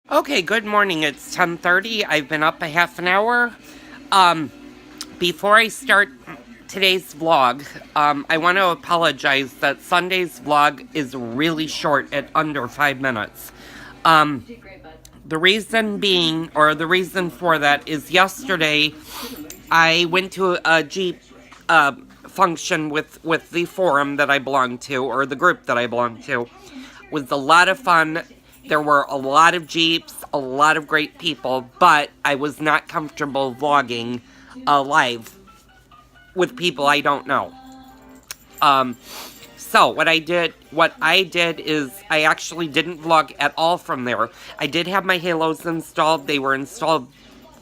Okay, good morning. It's 10:30. I've been up a half an hour. Um, Before I start today's vlog, I want to apologize that Sunday's vlog is really short at under 5 minutes. Um, the reason being, or the reason for that is yesterday I went to a Jeep function with the forum that I belong to, or the group that I belong to. It was a lot of fun. There were a lot of Jeeps, a lot of great people, but I was not comfortable vlogging live with people I don't know. Um, so what I did is I actually didn't vlog at all from there. I did have my halos installed. They were installed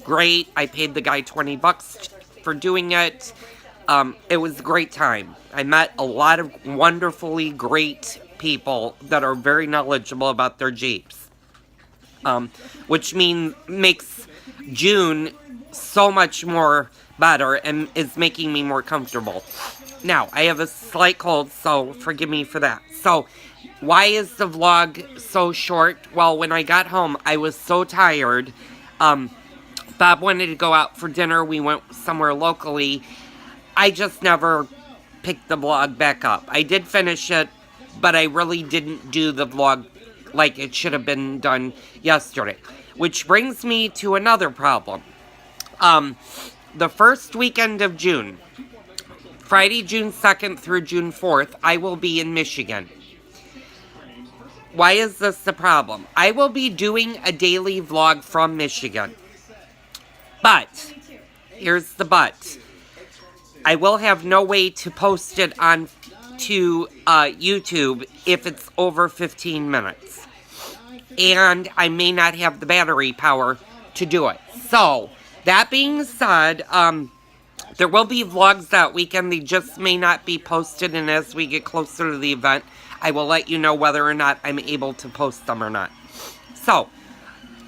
great. I paid the guy $20 for doing it. It was a great time. I met a lot of wonderfully great people that are very knowledgeable about their Jeeps, which makes June so much more better and is making me more comfortable. Now, I have a slight cold, so forgive me for that. So, why is the vlog so short? Well, when I got home, I was so tired. Bob wanted to go out for dinner. We went somewhere locally. I just never picked the vlog back up. I did finish it, but I really didn't do the vlog like it should have been done yesterday. Which brings me to another problem. The first weekend of June, Friday, June 2nd through June 4th, I will be in Michigan. Why is this the problem? I will be doing a daily vlog from Michigan. But, here's the but. I will have no way to post it on to YouTube if it's over 15 minutes. And I may not have the battery power to do it. So, that being said, there will be vlogs that weekend. They just may not be posted, and as we get closer to the event, I will let you know whether or not I'm able to post them or not. So,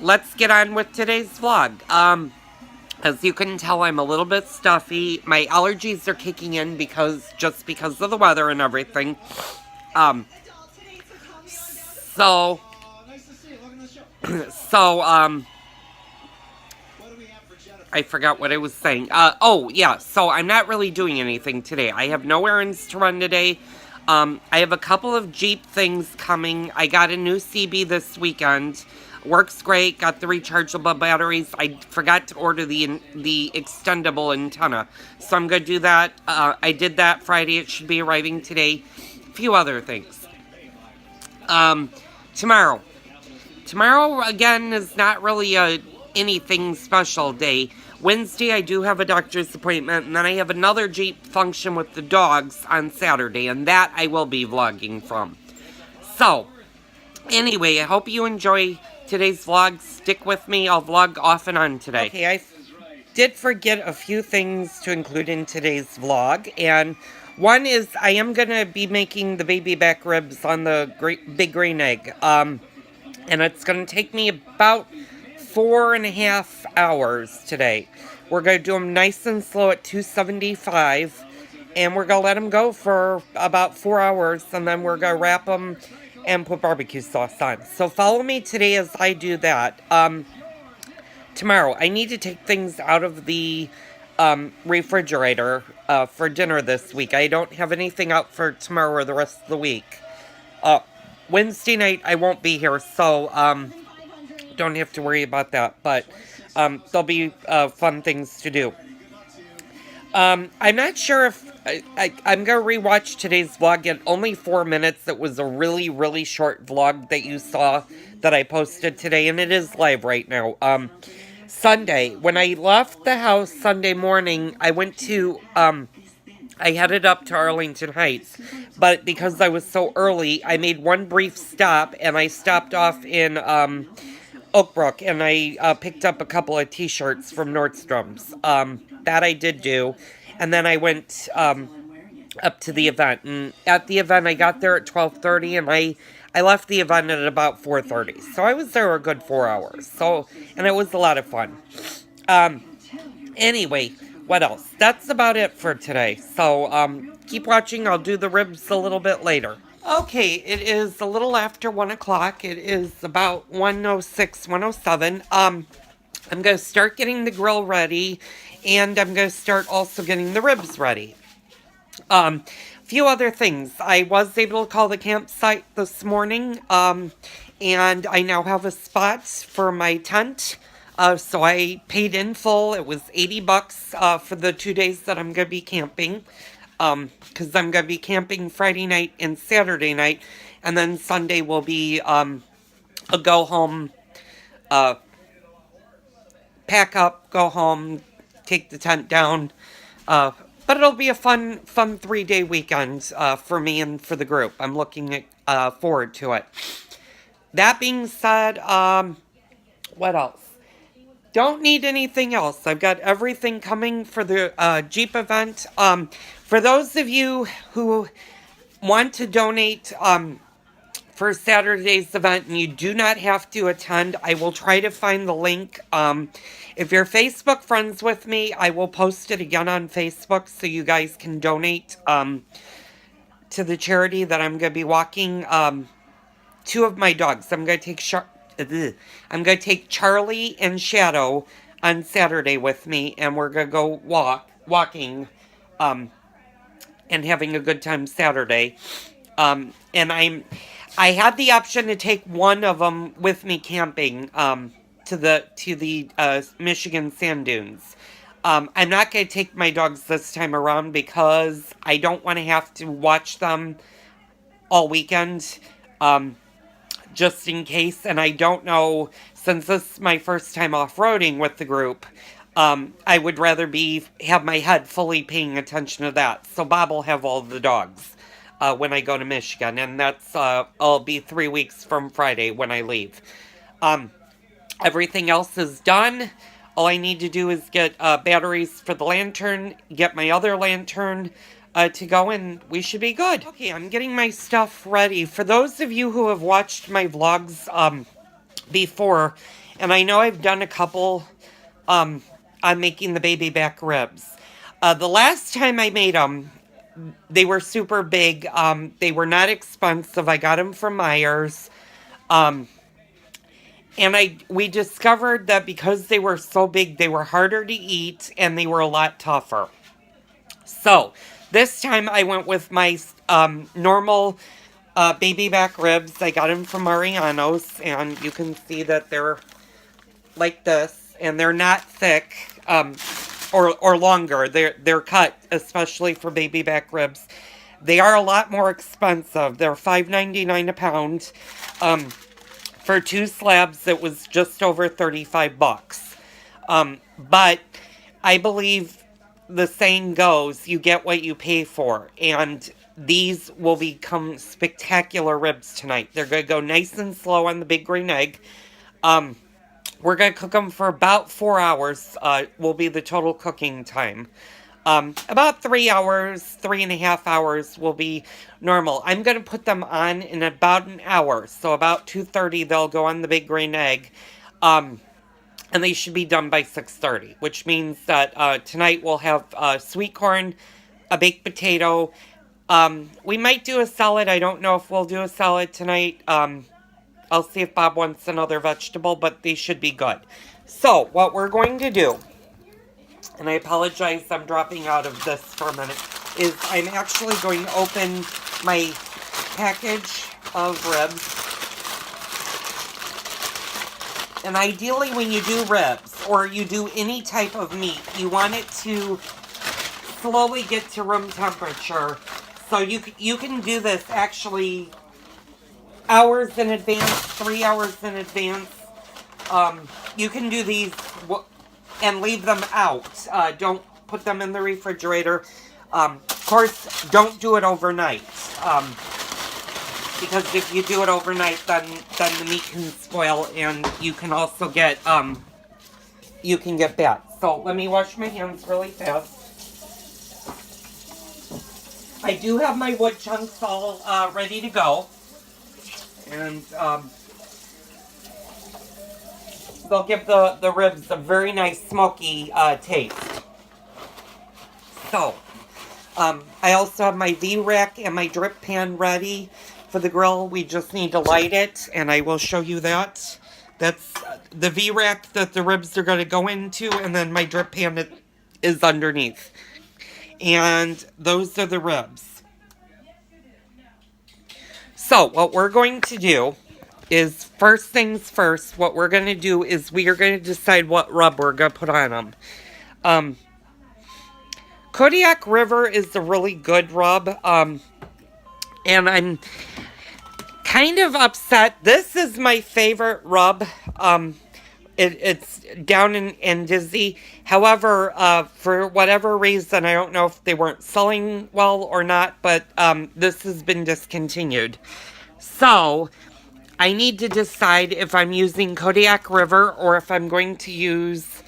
let's get on with today's vlog. As you can tell, I'm a little bit stuffy. My allergies are kicking in just because of the weather and everything. Um, so, so, I forgot what I was saying. So I'm not really doing anything today. I have no errands to run today. I have a couple of Jeep things coming. I got a new CB this weekend. Works great. Got the rechargeable batteries. I forgot to order the extendable antenna, so I'm going to do that. I did that Friday. It should be arriving today. A few other things. Tomorrow. Tomorrow, again, is not really anything special day. Wednesday, I do have a doctor's appointment, and then I have another Jeep function with the dogs on Saturday, and that I will be vlogging from. So, anyway, I hope you enjoy today's vlog. Stick with me. I'll vlog off and on today. Okay, I did forget a few things to include in today's vlog, and one is I am going to be making the baby back ribs on the big green egg. And it's going to take me about 4.5 hours today. We're going to do them nice and slow at 275, and we're going to let them go for about 4 hours, and then we're going to wrap them and put barbecue sauce on. So follow me today as I do that. Tomorrow, I need to take things out of the refrigerator for dinner this week. I don't have anything out for tomorrow or the rest of the week. Wednesday night, I won't be here, so don't have to worry about that. But there'll be fun things to do. I'm not sure if I'm going to rewatch today's vlog at only 4 minutes. It was a really, really short vlog that you saw that I posted today, and it is live right now. Sunday, when I left the house Sunday morning, I went to... I headed up to Arlington Heights, but because I was so early, I made one brief stop, and I stopped off in Oak Brook, and I picked up a couple of t-shirts from Nordstrom's. That I did do, and then I went up to the event, and at the event, I got there at 12:30, and I left the event at about 4:30, so I was there a good 4 hours, and it was a lot of fun. Anyway, what else? That's about it for today. So, keep watching. I'll do the ribs a little bit later. Okay, it is a little after 1 o'clock. It is about 1:06, 1:07. I'm going to start getting the grill ready, and I'm going to start also getting the ribs ready. A few other things. I was able to call the campsite this morning, and I now have a spot for my tent. So I paid in full. It was $80 for the 2 days that I'm going to be camping. Because I'm going to be camping Friday night and Saturday night, and then Sunday will be a go home, uh, pack up, go home, take the tent down. But it'll be a fun 3 day weekend for me and for the group. I'm looking forward to it. That being said, what else? Don't need anything else. I've got everything coming for the Jeep event. For those of you who want to donate for Saturday's event and you do not have to attend, I will try to find the link. If you're Facebook friends with me, I will post it again on Facebook so you guys can donate to the charity that I'm going to be walking. Two of my dogs. I'm going to take Charlie and Shadow on Saturday with me, and we're going to go walking, and having a good time Saturday. And I had the option to take one of them with me camping, to the Michigan sand dunes. I'm not going to take my dogs this time around because I don't want to have to watch them all weekend. Just in case, and I don't know, since this is my first time off-roading with the group, I would rather have my head fully paying attention to that. So Bob will have all the dogs when I go to Michigan, and I'll be 3 weeks from Friday when I leave. Everything else is done. All I need to do is get batteries for the lantern, get my other lantern to go, and we should be good. Okay, I'm getting my stuff ready. For those of you who have watched my vlogs before, and I know I've done a couple on making the baby back ribs. The last time I made them, they were super big. They were not expensive. I got them from Myers. And we discovered that because they were so big, they were harder to eat and they were a lot tougher. So this time I went with my normal baby back ribs. I got them from Mariano's, and you can see that they're like this, and they're not thick or longer. They're cut especially for baby back ribs. They are a lot more expensive. They're $5.99 a pound. For 2 slabs, it was just over $35. But I believe the saying goes, you get what you pay for, and these will become spectacular ribs tonight. They're going to go nice and slow on the big green egg. We're going to cook them for about 4 hours, will be the total cooking time. About 3 hours, 3.5 hours will be normal. I'm going to put them on in about an hour, so about 2:30 they'll go on the big green egg. And they should be done by 6:30, which means that tonight we'll have sweet corn, a baked potato. We might do a salad. I don't know if we'll do a salad tonight. I'll see if Bob wants another vegetable, but they should be good. So, what we're going to do, and I apologize, I'm dropping out of this for a minute, is I'm actually going to open my package of ribs. And ideally, when you do ribs, or you do any type of meat, you want it to slowly get to room temperature. So you can do this actually hours in advance, 3 hours in advance. You can do these and leave them out. Don't put them in the refrigerator. Of course, don't do it overnight. Because if you do it overnight, then the meat can spoil, and you can also get bad. So let me wash my hands really fast. I do have my wood chunks all ready to go, and they'll give the ribs a very nice smoky taste. So I also have my V-Rack and my drip pan ready. for the grill. We just need to light it, and I will show you that. That's the V-rack that the ribs are going to go into, and then my drip pan is underneath. And those are the ribs. So what we're going to do is, first things first, what we're going to do is we are going to decide what rub we're going to put on them. Kodiak River is a really good rub, and I'm kind of upset. This is my favorite rub. It's down in Disney. However, for whatever reason, I don't know if they weren't selling well or not, but this has been discontinued. So I need to decide if I'm using Kodiak River or if I'm going to use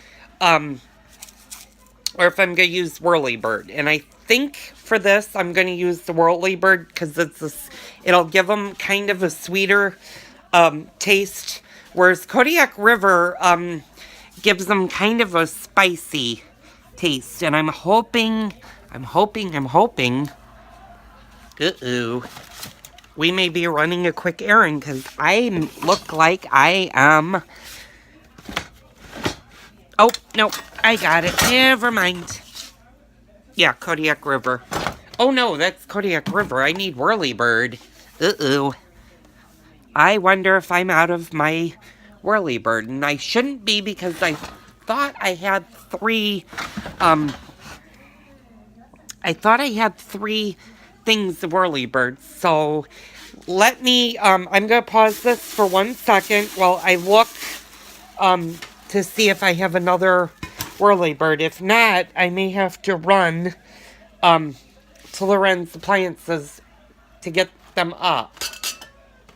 Whirlybird. And I think for this, I'm going to use the Whirlybird because it'll give them kind of a sweeter taste. Whereas Kodiak River gives them kind of a spicy taste. And I'm hoping, we may be running a quick errand because I look like I am... Oh, no, I got it. Never mind. Yeah, Kodiak River. Oh, no, that's Kodiak River. I need Whirlybird. Uh-oh. I wonder if I'm out of my Whirlybird. And I shouldn't be because I thought I had three things of Whirlybird. So let me, I'm going to pause this for 1 second while I look to see if I have another Whirlybird. If not, I may have to run to Lorenz Appliances to get them up.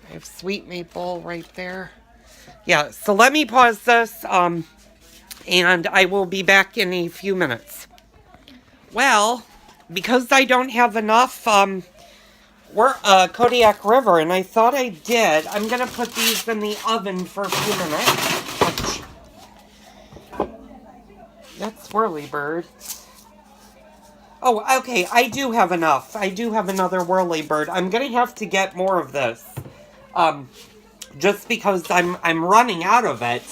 I have Sweet Maple right there. Yeah, so let me pause this, and I will be back in a few minutes. Well, because I don't have enough Kodiak River, and I thought I did, I'm going to put these in the oven for a few minutes. That's Whirlybird. Oh, okay, I do have enough. I do have another Whirlybird. I'm going to have to get more of this. Just because I'm running out of it,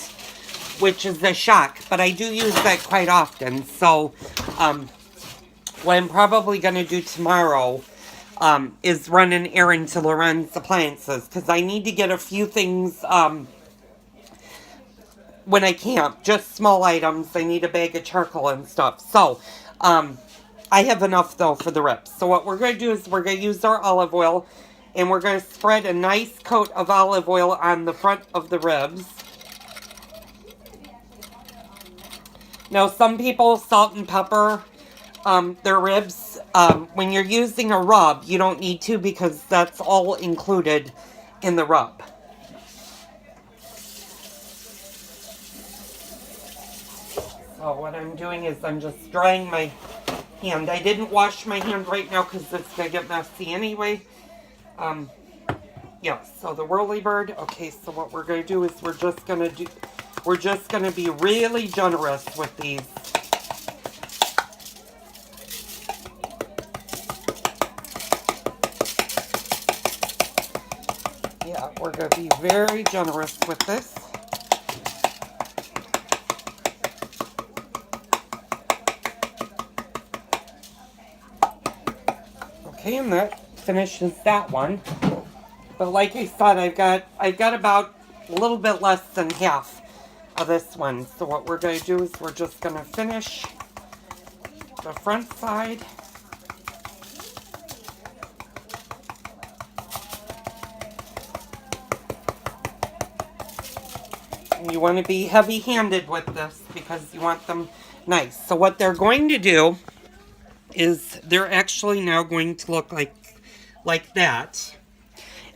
which is a shock, but I do use that quite often. So, what I'm probably going to do tomorrow is run an errand to Lorenz Appliances, because I need to get a few things when I camp, just small items. I need a bag of charcoal and stuff. So, I have enough, though, for the ribs. So what we're going to do is we're going to use our olive oil, and we're going to spread a nice coat of olive oil on the front of the ribs. Now, some people salt and pepper their ribs. When you're using a rub, you don't need to because that's all included in the rub. So what I'm doing is I'm just drying my hand. I didn't wash my hand right now because it's going to get messy anyway. Yeah, so the Whirlybird. Okay, so what we're going to do is we're just going to be really generous with these. Yeah, we're going to be very generous with this. Okay, and that finishes that one. But like I said, I've got about a little bit less than half of this one. So what we're going to do is we're just going to finish the front side. And you want to be heavy-handed with this because you want them nice. So what they're going to do is they're actually now going to look like that.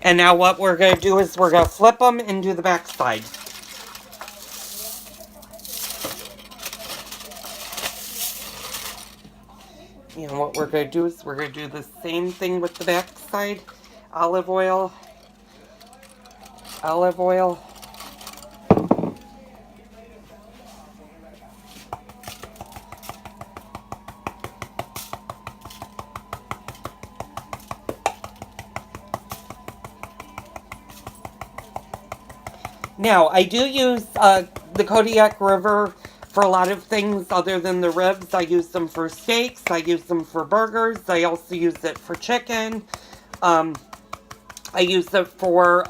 And now what we're going to do is we're going to flip them and do the back side. And what we're going to do is we're going to do the same thing with the back side. Olive oil. Olive oil. Now, I do use the Kodiak River for a lot of things other than the ribs. I use them for steaks. I use them for burgers. I also use it for chicken. Um, I use it for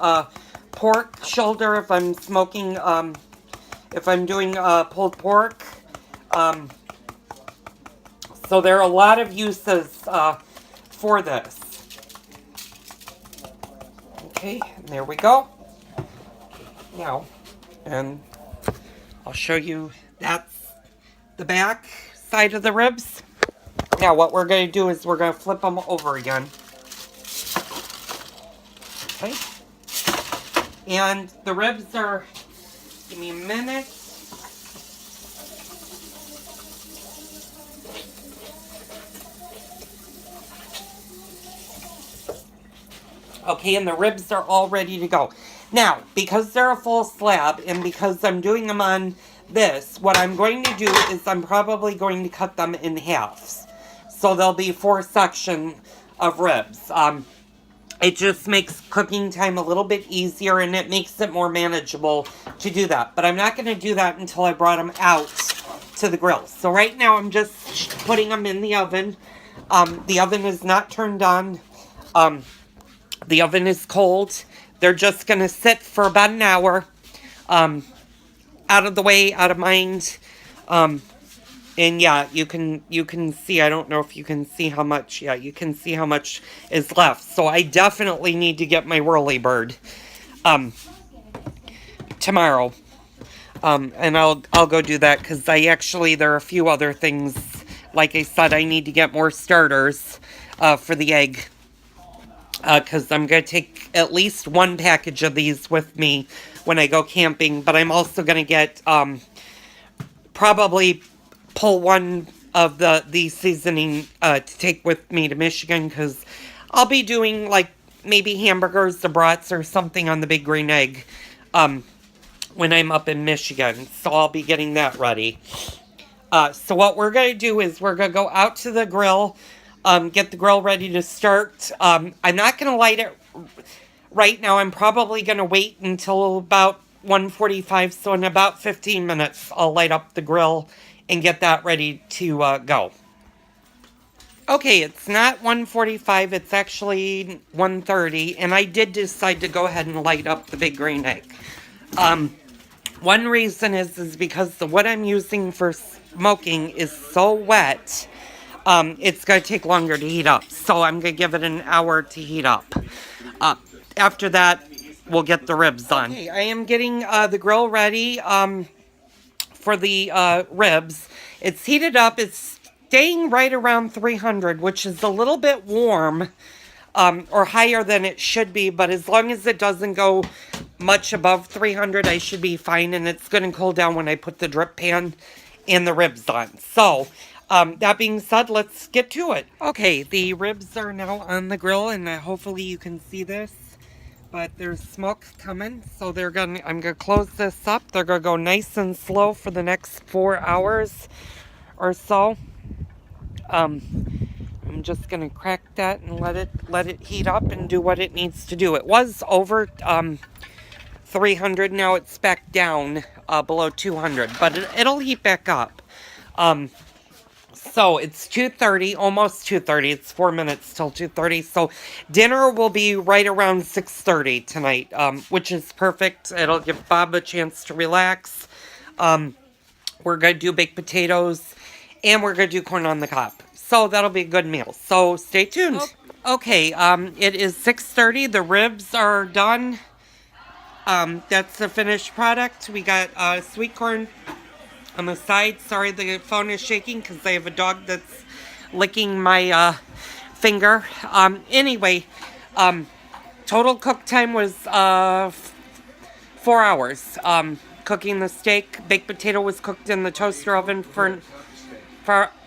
pork shoulder if I'm smoking, if I'm doing pulled pork. Um, so there are a lot of uses for this. Okay, and there we go. Now, and I'll show you that's the back side of the ribs. Now what we're going to do is we're going to flip them over again. Okay. And the ribs are, give me a minute. Okay, and the ribs are all ready to go. Now, because they're a full slab and because I'm doing them on this, what I'm going to do is I'm probably going to cut them in halves. So there'll be 4 sections of ribs. It just makes cooking time a little bit easier and it makes it more manageable to do that. But I'm not going to do that until I brought them out to the grill. So right now I'm just putting them in the oven. The oven is not turned on. The oven is cold. They're just going to sit for about an hour. Out of the way, out of mind. And yeah, you can see, I don't know if you can see how much, yeah, you can see how much is left. So I definitely need to get my whirly bird tomorrow. And I'll go do that because there are a few other things. Like I said, I need to get more starters for the egg. Because I'm going to take at least 1 package of these with me when I go camping. But I'm also going to get, probably pull one of the seasoning to take with me to Michigan. Because I'll be doing, like, maybe hamburgers, the brats, or something on the Big Green Egg when I'm up in Michigan. So I'll be getting that ready. So what we're going to do is we're going to go out to the grill. Get the grill ready to start. I'm not going to light it right now. I'm probably going to wait until about 1:45. So in about 15 minutes, I'll light up the grill and get that ready to go. Okay, it's not 1:45. It's actually 1:30. And I did decide to go ahead and light up the Big Green Egg. One reason is because the wood I'm using for smoking is so wet. It's going to take longer to heat up. So I'm going to give it an hour to heat up. After that, we'll get the ribs on. Okay, I am getting the grill ready for the ribs. It's heated up. It's staying right around 300, which is a little bit warm or higher than it should be. But as long as it doesn't go much above 300, I should be fine. And it's going to cool down when I put the drip pan and the ribs on. So that being said, let's get to it. Okay, the ribs are now on the grill, and hopefully you can see this, but there's smoke coming, so I'm gonna close this up. They're gonna go nice and slow for the next 4 hours or so. I'm just gonna crack that and let it heat up and do what it needs to do. It was over 300, now it's back down below 200, but it'll heat back up. So it's 2:30, almost 2:30. It's 4 minutes till 2:30. So dinner will be right around 6:30 tonight, which is perfect. It'll give Bob a chance to relax. We're going to do baked potatoes, and we're going to do corn on the cob. So that'll be a good meal. So stay tuned. Okay, it is 6:30. The ribs are done. That's the finished product. We got sweet corn on the side. Sorry, the phone is shaking because I have a dog that's licking my finger. Anyway, total cook time was 4 hours. Cooking the steak. Baked potato was cooked in the toaster oven for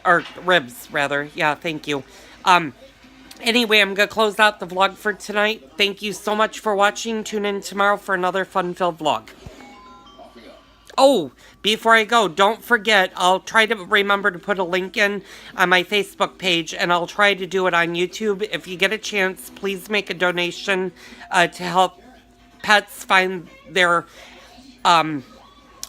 or ribs, rather. Yeah, thank you. Anyway, I'm going to close out the vlog for tonight. Thank you so much for watching. Tune in tomorrow for another fun-filled vlog. Oh, before I go, don't forget, I'll try to remember to put a link in on my Facebook page, and I'll try to do it on YouTube. If you get a chance, please make a donation to help pets find their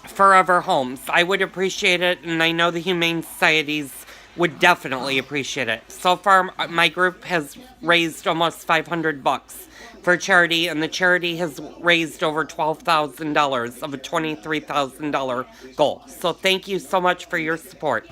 forever homes. I would appreciate it, and I know the Humane Societies would definitely appreciate it. So far, my group has raised almost $500 for charity, and the charity has raised over $12,000 of a $23,000 goal. So thank you so much for your support.